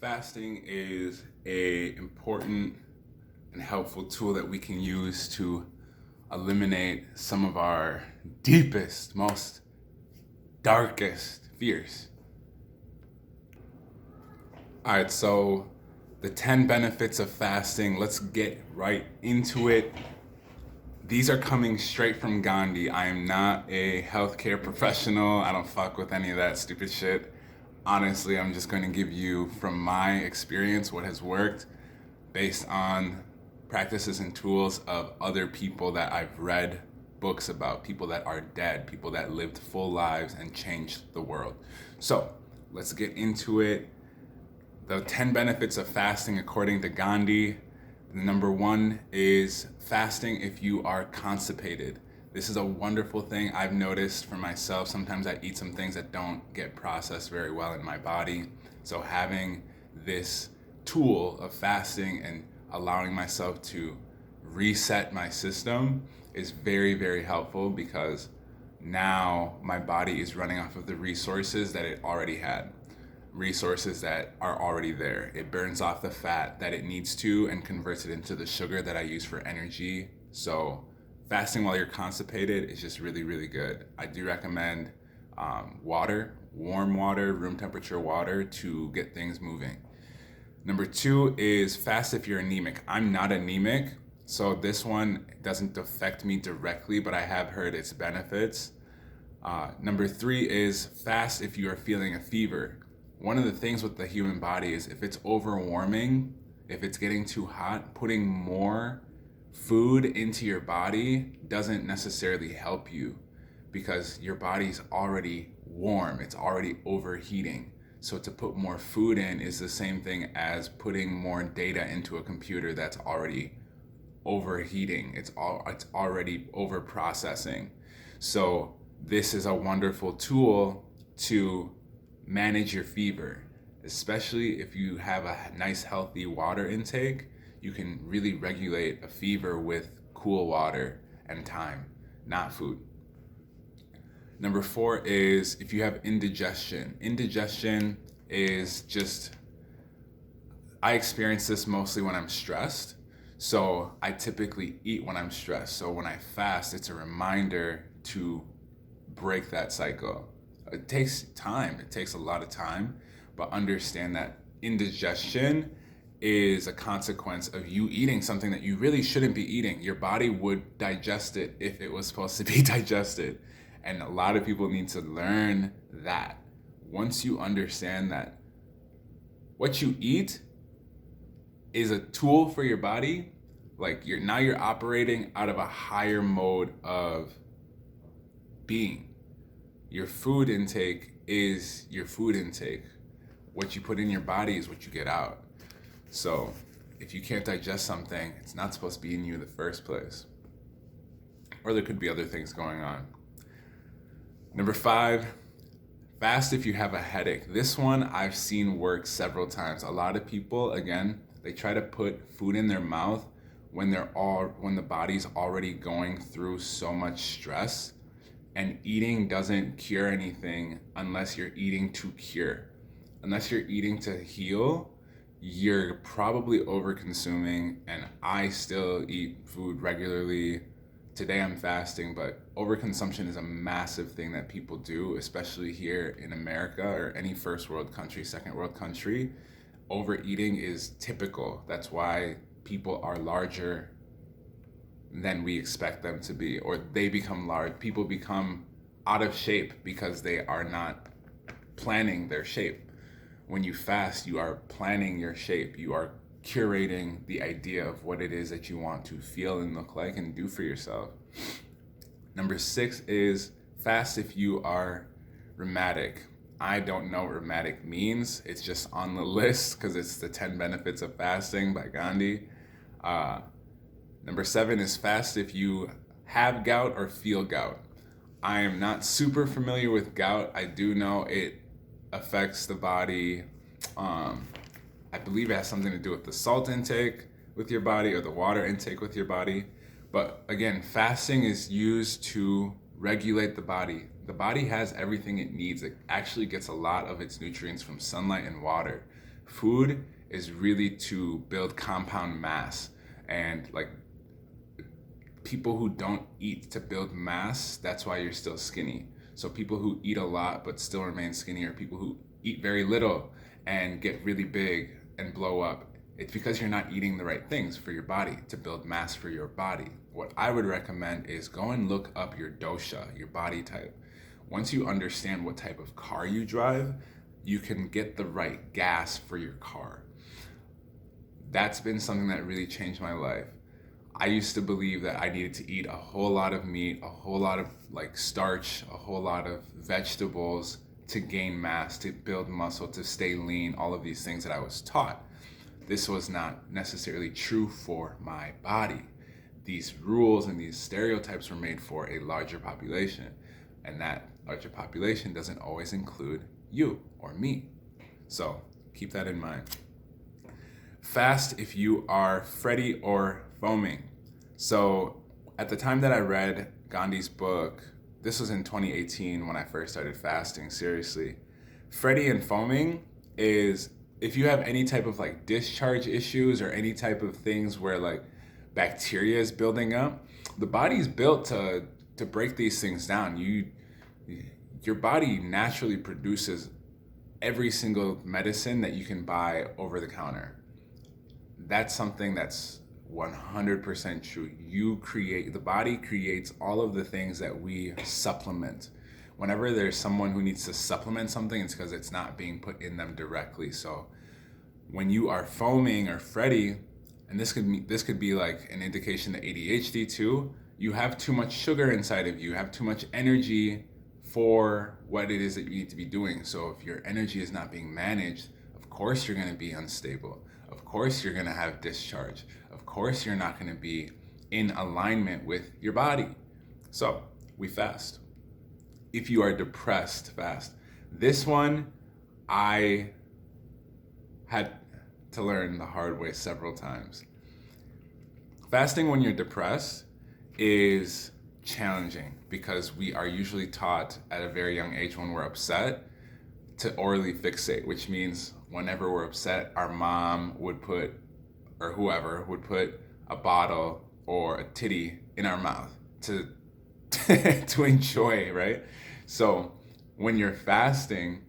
Fasting is a important and helpful tool that we can use to eliminate some of our deepest, most darkest fears. All right, so the 10 benefits of fasting, let's get right into it. These are coming straight from Gandhi. I am not a healthcare professional. I don't fuck with any of that stupid shit. Honestly, I'm just going to give you from my experience what has worked based on practices and tools of other people that I've read books about, people that are dead, people that lived full lives and changed the world. So let's get into it. The 10 benefits of fasting according to Gandhi. Number 1 is fasting if you are constipated. This is a wonderful thing I've noticed for myself. Sometimes I eat some things that don't get processed very well in my body. So having this tool of fasting and allowing myself to reset my system is very, very helpful, because now my body is running off of the resources that it already had. Resources that are already there. It burns off the fat that it needs to and converts it into the sugar that I use for energy. So fasting while you're constipated is just really, really good. I do recommend water, warm water, room temperature water to get things moving. Number 2 is fast if you're anemic. I'm not anemic, so this one doesn't affect me directly, but I have heard its benefits. Number 3 is fast if you are feeling a fever. One of the things with the human body is if it's overwarming, if it's getting too hot, putting more food into your body doesn't necessarily help you, because your body's already warm, it's already overheating. So to put more food in is the same thing as putting more data into a computer that's already overheating. It's already over processing. So this is a wonderful tool to manage your fever, especially if you have a nice healthy water intake. You can really regulate a fever with cool water and time, not food. Number 4 is if you have indigestion. Indigestion is just, I experience this mostly when I'm stressed. So I typically eat when I'm stressed. So when I fast, it's a reminder to break that cycle. It takes time. It takes a lot of time, but understand that indigestion is a consequence of you eating something that you really shouldn't be eating. Your body would digest it if it was supposed to be digested. And a lot of people need to learn that. Once you understand that what you eat is a tool for your body, like you're operating out of a higher mode of being. Your food intake is your food intake. What you put in your body is what you get out. So if you can't digest something, it's not supposed to be in you in the first place. Or there could be other things going on. Number 5, fast if you have a headache. This one I've seen work several times. A lot of people, again, they try to put food in their mouth when the body's already going through so much stress. And eating doesn't cure anything unless you're eating to cure. Unless you're eating to heal, you're probably over-consuming. And I still eat food regularly. Today I'm fasting, but overconsumption is a massive thing that people do, especially here in America or any first world country, second world country. Overeating is typical. That's why people are larger than we expect them to be, or they become large. People become out of shape because they are not planning their shape. When you fast, you are planning your shape. You are curating the idea of what it is that you want to feel and look like and do for yourself. Number 6 is fast if you are rheumatic. I don't know what rheumatic means. It's just on the list because it's the 10 benefits of fasting by Gandhi. Number 7 is fast if you have gout or feel gout. I am not super familiar with gout. I do know it affects the body. I believe it has something to do with the salt intake with your body or the water intake with your body. But again, fasting is used to regulate the body. The body has everything it needs. It actually gets a lot of its nutrients from sunlight and water. Food is really to build compound mass, and like people who don't eat to build mass, that's why you're still skinny. So people who eat a lot but still remain skinny are people who eat very little and get really big and blow up. It's because you're not eating the right things for your body to build mass for your body. What I would recommend is go and look up your dosha, your body type. Once you understand what type of car you drive, you can get the right gas for your car. That's been something that really changed my life. I used to believe that I needed to eat a whole lot of meat, a whole lot of like starch, a whole lot of vegetables to gain mass, to build muscle, to stay lean, all of these things that I was taught. This was not necessarily true for my body. These rules and these stereotypes were made for a larger population, and that larger population doesn't always include you or me. So keep that in mind. Fast if you are fretty or foaming. So at the time that I read Gandhi's book, this was in 2018 when I first started fasting seriously. Fretty and foaming is if you have any type of like discharge issues or any type of things where like bacteria is building up, the body's built to break these things down. Your body naturally produces every single medicine that you can buy over the counter. That's something that's 100% true. The body creates all of the things that we supplement. Whenever there's someone who needs to supplement something, it's because it's not being put in them directly. So when you are foaming or fretty, and this could be like an indication to ADHD too, you have too much sugar inside of you, you have too much energy for what it is that you need to be doing. So if your energy is not being managed, of course you're going to be unstable. Of course you're going to have discharge. Of course you're not going to be in alignment with your body. So we fast. If you are depressed, fast. This one I had to learn the hard way several times. Fasting when you're depressed is challenging because we are usually taught at a very young age when we're upset to orally fixate, which means whenever we're upset, our mom would put, or whoever would put a bottle or a titty in our mouth to to enjoy, right? So when you're fasting,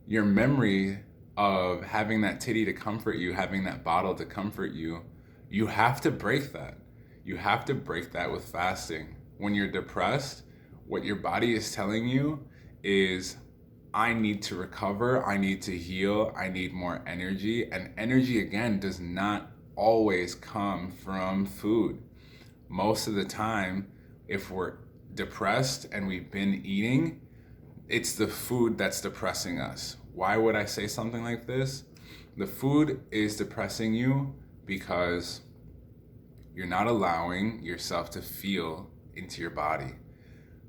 your memory of having that titty to comfort you, having that bottle to comfort you, you have to break that. You have to break that with fasting. When you're depressed, what your body is telling you is, I need to recover, I need to heal, I need more energy. And energy, again, does not always come from food. Most of the time, if we're depressed and we've been eating, it's the food that's depressing us. Why would I say something like this? The food is depressing you because you're not allowing yourself to feel into your body.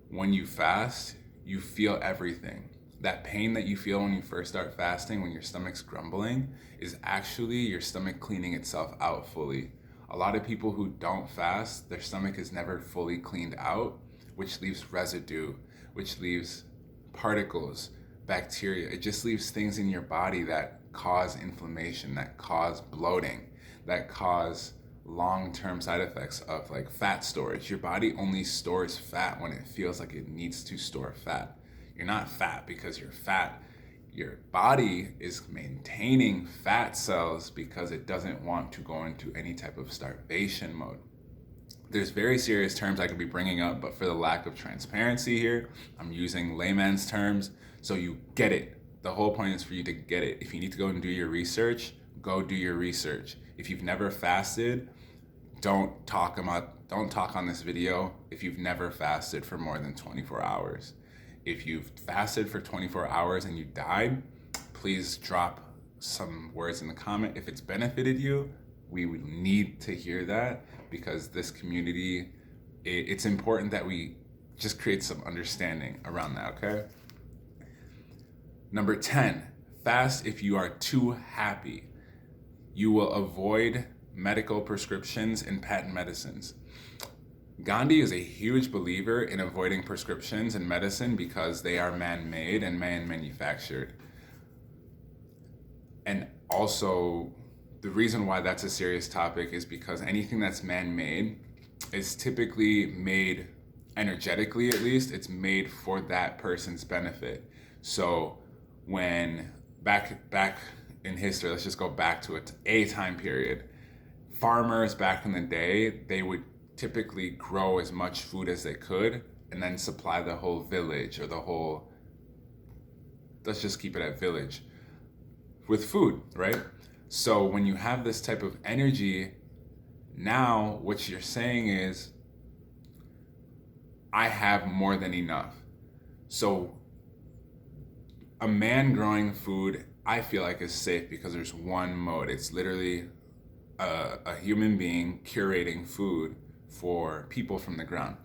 When you fast, you feel everything. That pain that you feel when you first start fasting, when your stomach's grumbling, is actually your stomach cleaning itself out fully. A lot of people who don't fast, their stomach is never fully cleaned out, which leaves residue, which leaves particles, bacteria. It just leaves things in your body that cause inflammation, that cause bloating, that cause long-term side effects of like fat storage. Your body only stores fat when it feels like it needs to store fat. You're not fat because you're fat. Your body is maintaining fat cells because it doesn't want to go into any type of starvation mode. There's very serious terms I could be bringing up, but for the lack of transparency here, I'm using layman's terms so you get it. The whole point is for you to get it. If you need to go and do your research, go do your research. If you've never fasted, don't talk on this video if you've never fasted for more than 24 hours. If you've fasted for 24 hours and you died, please drop some words in the comment. If it's benefited you, we would need to hear that, because this community, it's important that we just create some understanding around that, okay? Number 10, fast if you are too happy. You will avoid medical prescriptions and patent medicines. Gandhi is a huge believer in avoiding prescriptions and medicine because they are man-made and man-manufactured. And also, the reason why that's a serious topic is because anything that's man-made is typically made, energetically at least, it's made for that person's benefit. So when back in history, let's just go back to a time period. Farmers back in the day, they would typically grow as much food as they could and then supply the whole village or the whole, let's just keep it at village, with food, right? So when you have this type of energy, now what you're saying is, I have more than enough. So a man growing food, I feel like, is safe because there's one mode. It's literally a human being curating food for people from the ground.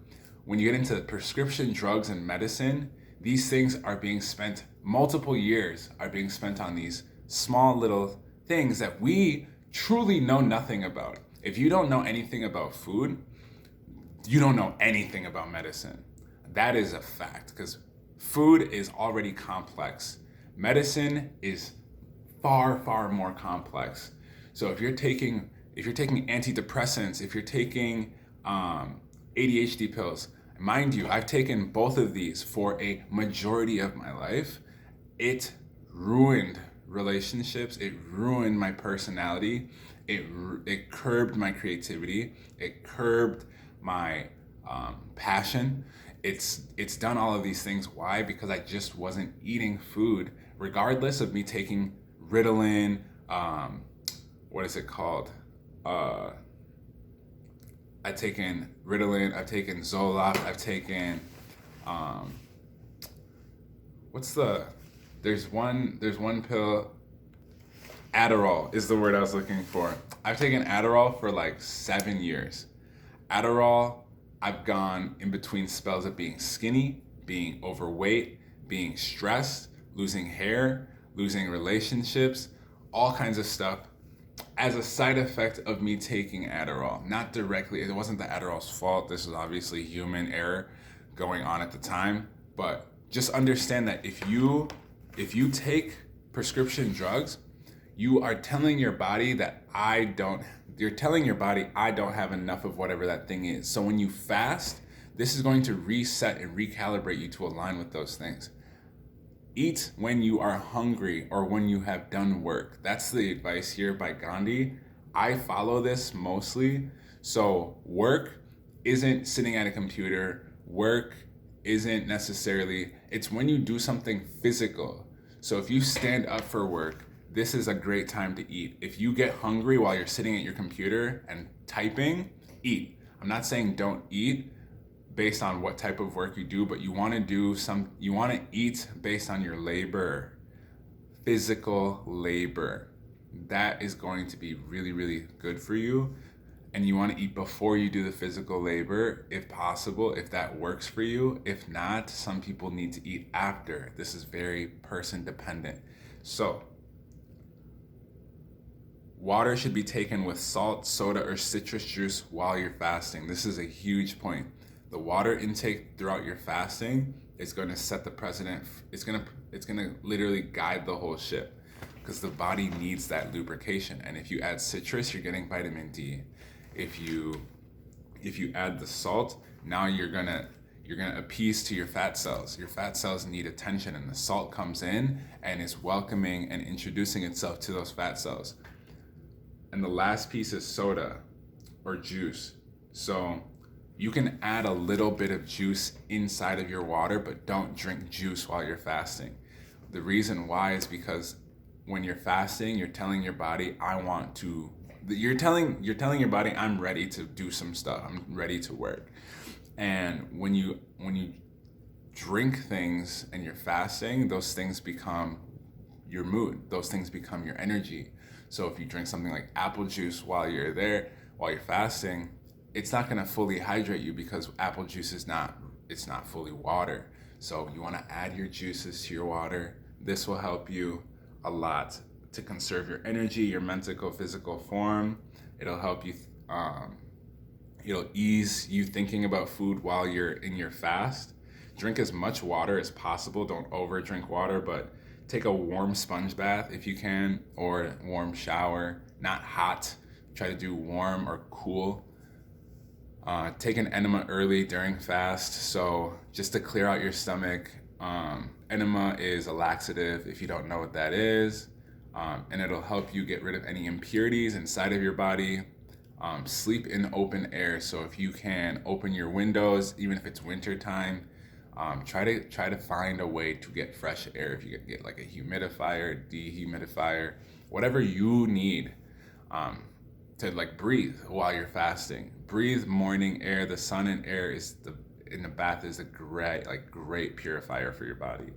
When you get into prescription drugs and medicine, these things are being spent, multiple years are being spent on these small little things that we truly know nothing about. If you don't know anything about food, you don't know anything about medicine. That is a fact, because food is already complex. Medicine is far, far more complex. So if you're taking antidepressants, if you're taking ADHD pills, mind you, I've taken both of these for a majority of my life. It ruined relationships. It ruined my personality. It curbed my creativity. It curbed my passion. It's done all of these things. Why? Because I just wasn't eating food, regardless of me taking Ritalin. What is it called? I've taken Ritalin. I've taken Zoloft. I've taken there's one pill. Adderall is the word I was looking for. I've taken Adderall for like 7 years. Adderall, I've gone in between spells of being skinny, being overweight, being stressed, losing hair, losing relationships, all kinds of stuff as a side effect of me taking Adderall. Not directly, it wasn't the Adderall's fault. This was obviously human error going on at the time. But just understand that if you take prescription drugs, you are telling your body you're telling your body I don't have enough of whatever that thing is. So when you fast, this is going to reset and recalibrate you to align with those things. Eat when you are hungry or when you have done work. That's the advice here by Gandhi. I follow this mostly. So work isn't sitting at a computer. Work isn't necessarily, it's when you do something physical. So if you stand up for work, this is a great time to eat. If you get hungry while you're sitting at your computer and typing, eat. I'm not saying don't eat based on what type of work you do, but you want to eat based on your labor, physical labor. That is going to be really, really good for you. And you want to eat before you do the physical labor, if possible, if that works for you. If not, some people need to eat after. This is very person dependent. So, water should be taken with salt, soda, or citrus juice while you're fasting. This is a huge point. The water intake throughout your fasting is going to set the precedent. It's going to literally guide the whole ship, because the body needs that lubrication. And if you add citrus, you're getting vitamin D. If you add the salt, now you're gonna appease to your fat cells. Your fat cells need attention, and the salt comes in and is welcoming and introducing itself to those fat cells. And the last piece is soda or juice. So you can add a little bit of juice inside of your water, but don't drink juice while you're fasting. The reason why is because when you're fasting, you're telling your body, you're telling your body, I'm ready to do some stuff. I'm ready to work. And when you drink things and you're fasting, those things become your mood. Those things become your energy. So if you drink something like apple juice while you're fasting, it's not going to fully hydrate you, because apple juice it's not fully water. So you want to add your juices to your water. This will help you a lot to conserve your energy, your mental, physical form. It'll help you, it'll ease you thinking about food while you're in your fast. Drink as much water as possible. Don't over drink water, but take a warm sponge bath if you can, or warm shower, not hot. Try to do warm or cool. Take an enema early during fast, so just to clear out your stomach. Enema is a laxative if you don't know what that is, and it'll help you get rid of any impurities inside of your body. Sleep in open air, so if you can open your windows, even if it's winter time, try to find a way to get fresh air. If you get like a humidifier, dehumidifier, whatever you need to like breathe while you're fasting. Breathe morning air. The sun and air in the bath is a great purifier for your body.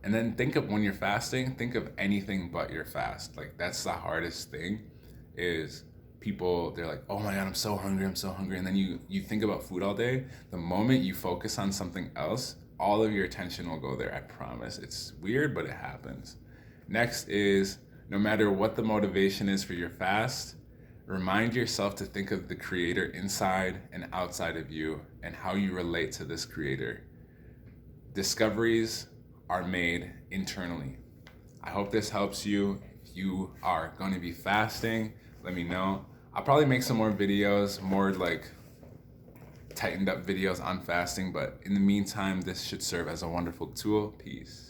And then think of, when you're fasting, think of anything but your fast. Like, that's the hardest thing, is people, they're like, oh my God, I'm so hungry. And then you think about food all day. The moment you focus on something else, all of your attention will go there. I promise. It's weird, but it happens. Next is, no matter what the motivation is for your fast, remind yourself to think of the creator inside and outside of you and how you relate to this creator. Discoveries are made internally. I hope this helps you. If you are going to be fasting, let me know. I'll probably make some more videos, more like tightened up videos on fasting, but in the meantime, this should serve as a wonderful tool. Peace.